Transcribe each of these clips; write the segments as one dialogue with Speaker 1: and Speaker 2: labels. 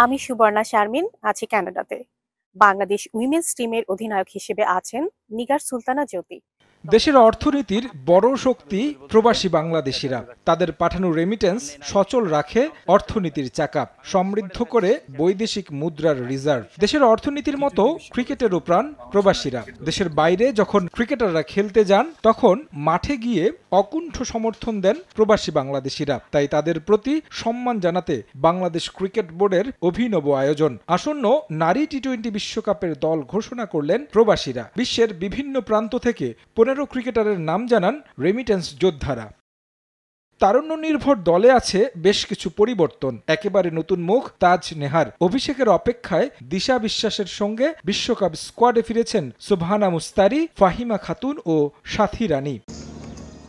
Speaker 1: আমি সুবর্ণা শারমিন, আছি কানাডাতে। বাংলাদেশ উইমেন্স টিমের অধিনায়ক হিসেবে আছেন নিগার সুলতানা জ্যোতি।
Speaker 2: দেশের অর্থনীতির বড় শক্তি প্রবাসী বাংলাদেশিরা। তাদের পাঠানো রেমিটেন্স সচল রাখে অর্থনীতির চাকা, সমৃদ্ধ করে বৈদেশিক মুদ্রার রিজার্ভ। দেশের অর্থনীতির মতো ক্রিকেটেরও প্রাণ প্রবাসীরা। দেশের বাইরে যখন ক্রিকেটাররা খেলতে যান তখন মাঠে গিয়ে অকুণ্ঠ সমর্থন দেন প্রবাসী বাংলাদেশিরা। তাই তাদের প্রতি সম্মান জানাতে বাংলাদেশ ক্রিকেট বোর্ডের অভিনব আয়োজন। আসন্ন নারী টি-20 বিশ্বকাপের দল ঘোষণা করলেন প্রবাসীরা। বিশ্বের বিভিন্ন প্রান্ত থেকে 15 ক্রিকেটারের নাম জানান রেমিটেন্স যোদ্ধারা। তারুণ্য নির্ভর দলে আছে বেশ কিছু পরিবর্তন। একেবারে নতুন মুখ তাজ নেহার। অভিষেকের অপেক্ষায় দিশা বিশ্বাসের সঙ্গে বিশ্বকাপ স্কোয়াডে ফিরেছেন সুবহানা মুস্তারি, ফাহিমা খাতুন ও সাথী রানী।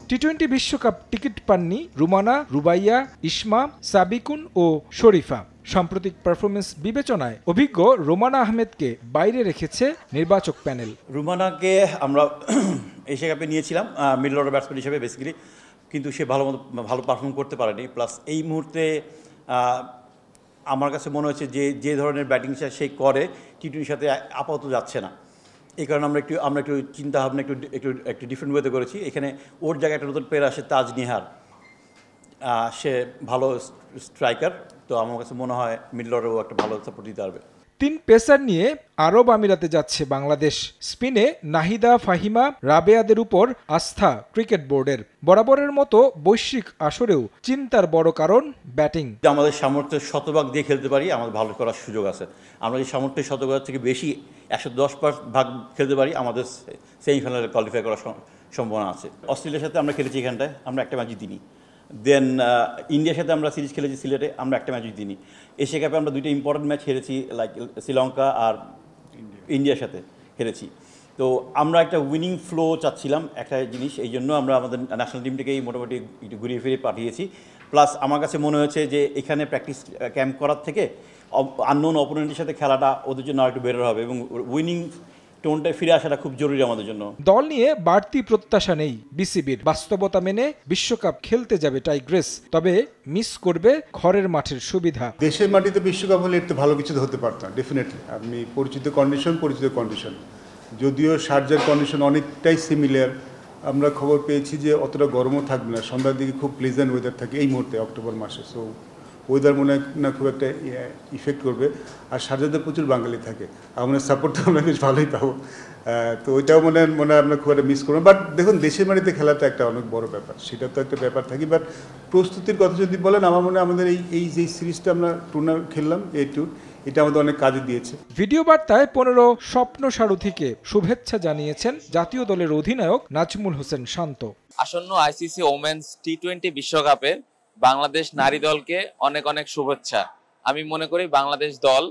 Speaker 2: টি-20 বিশ্বকাপ টিকিট পাননি রুমানা, রুবাইয়া, ইসমা, সাবিকুন ও শরীফা। সাম্প্রতিক পারফরমেন্স বিবেচনায় অভিজ্ঞ রোমানা আহমেদকে বাইরে রেখেছে নির্বাচক প্যানেল।
Speaker 3: রুমানাকে আমরা এশিয়া কাপে নিয়েছিলাম মিডল অর্ডার ব্যাটসম্যান হিসেবে বেসিক্যালি, কিন্তু সে ভালো পারফর্ম করতে পারেনি। প্লাস এই মুহূর্তে আমার কাছে মনে হচ্ছে যে ধরনের ব্যাটিং সে করে টি-20 সাথে আপাতত যাচ্ছে না। এই কারণে আমরা একটু চিন্তা ভাবনা একটু ডিফারেন্ট ওয়েতে করেছি। এখানে ওর জায়গায় একটা নতুন প্লেয়ার আসে তাজ নিহার, সে ভালো স্ট্রাইকার, তো আমার কাছে মনে হয় মিডল অর্ডারও একটা ভালো সাপোর্ট দিতে পারবে।
Speaker 2: 3 পেসার নিয়ে আরব আমিরাতে যাচ্ছে বাংলাদেশ। স্পিনে নাহিদা, ফাহিমা, রাবেয়াদের উপর আস্থা ক্রিকেট বোর্ডের। বরাবরের মতো বৈশ্বিক আসরেও চিন্তার বড় কারণ ব্যাটিং।
Speaker 3: আমাদের সামর্থ্য শতভাগ দিয়ে খেলতে পারি, আমাদের ভালো করার সুযোগ আছে। আমরা যে সামর্থ্য শতভাগ থেকে বেশি 110% খেলতে পারি, আমাদের সেমিফাইনালে কোয়ালিফাই করার সম্ভাবনা আছে। অস্ট্রেলিয়ার সাথে আমরা খেলেছি, এখানটায় আমরা একটা ম্যাচ জিতিনি। দেন ইন্ডিয়ার সাথে আমরা সিরিজ খেলেছি সিলেটে, আমরা একটা ম্যাচ জিতিনি। এশিয়া কাপে আমরা 2টা ইম্পর্টেন্ট ম্যাচ হেরেছি, লাইক শ্রীলঙ্কা আর ইন্ডিয়ার সাথে হেরেছি। তো আমরা একটা উইনিং ফ্লো চাচ্ছিলাম, একটা জিনিস, এই জন্য আমরা আমাদের ন্যাশনাল টিমটাকেই মোটামুটি একটু ঘুরিয়ে ফিরিয়ে পাঠিয়েছি। প্লাস আমার কাছে মনে হয়েছে যে এখানে প্র্যাকটিস ক্যাম্প করার থেকে আননোন অপোনেন্টের সাথে খেলাটা ওদের জন্য আরেকটু বেটার হবে এবং উইনিং টোনটায় ফিরে আসাটা খুব জরুরি আমাদের জন্য।
Speaker 2: দল নিয়ে বাড়তি প্রত্যাশা নেই বিসিবির। বাস্তবতা মেনে বিশ্বকাপ খেলতে যাবে টাইগ্রেস, তবে মিস করবে ঘরের মাঠের সুবিধা।
Speaker 4: দেশের মাটিতে বিশ্বকাপ হলে একটু ভালো কিছু হতে পারতাম ডেফিনেটলি। আমি পরিচিত কন্ডিশন, যদিও শারজার কন্ডিশন অনেকটাই সিমিলার। আমরা খবর পেয়েছি যে অতটা গরমও থাকবে না, সন্ধ্যার দিকে খুব প্লেজেন্ট ওয়েদার থাকে এই মুহূর্তে অক্টোবর মাসে। সো ওয়েদার মনে হয় না খুব একটা ইফেক্ট করবে। আর শারজাতে প্রচুর বাঙালি থাকে, আমাদের সাপোর্টটা আমরা বেশ ভালোই পাবো। তো ওইটাও মনে হয় আমরা খুব একটা মিস করবো। বাট দেখুন, দেশের মাটিতে খেলাটা একটা অনেক বড় ব্যাপার, সেটা তো একটা ব্যাপার থাকি। বাট প্রস্তুতির কথা যদি বলেন, আমার মনে হয় আমাদের এই যে সিরিজটা আমরা টুর্নামেন্ট খেললাম এটা আমাদের অনেক কাজে দিয়েছে।
Speaker 2: ভিডিও বার্তায় 15 স্বপ্ন সারথীকে শুভেচ্ছা জানিয়েছেন জাতীয় দলের অধিনায়ক নাজমুল হোসেন শান্ত।
Speaker 5: আসন্ন আইসিসি ওমেন্স টি-20 বিশ্বকাপে বাংলাদেশ নারী দলকে অনেক অনেক শুভেচ্ছা। আমি মনে করি বাংলাদেশ দল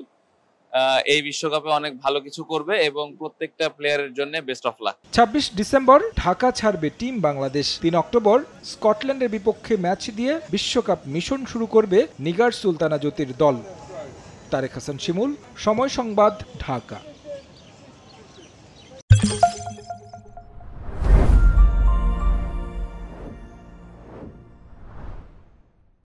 Speaker 5: এই বিশ্বকাপে অনেক ভালো কিছু করবে এবং প্রত্যেকটা প্লেয়ারের জন্য best of luck.
Speaker 2: 26 December Dhaka ছাড়বে টিম বাংলাদেশ। 3 অক্টোবর স্কটল্যান্ডের বিপক্ষে ম্যাচ দিয়ে বিশ্বকাপ মিশন শুরু করবে নিগার সুলতানা জ্যোতির দল। তারেক হাসান শিমুল, সময় সংবাদ, ঢাকা।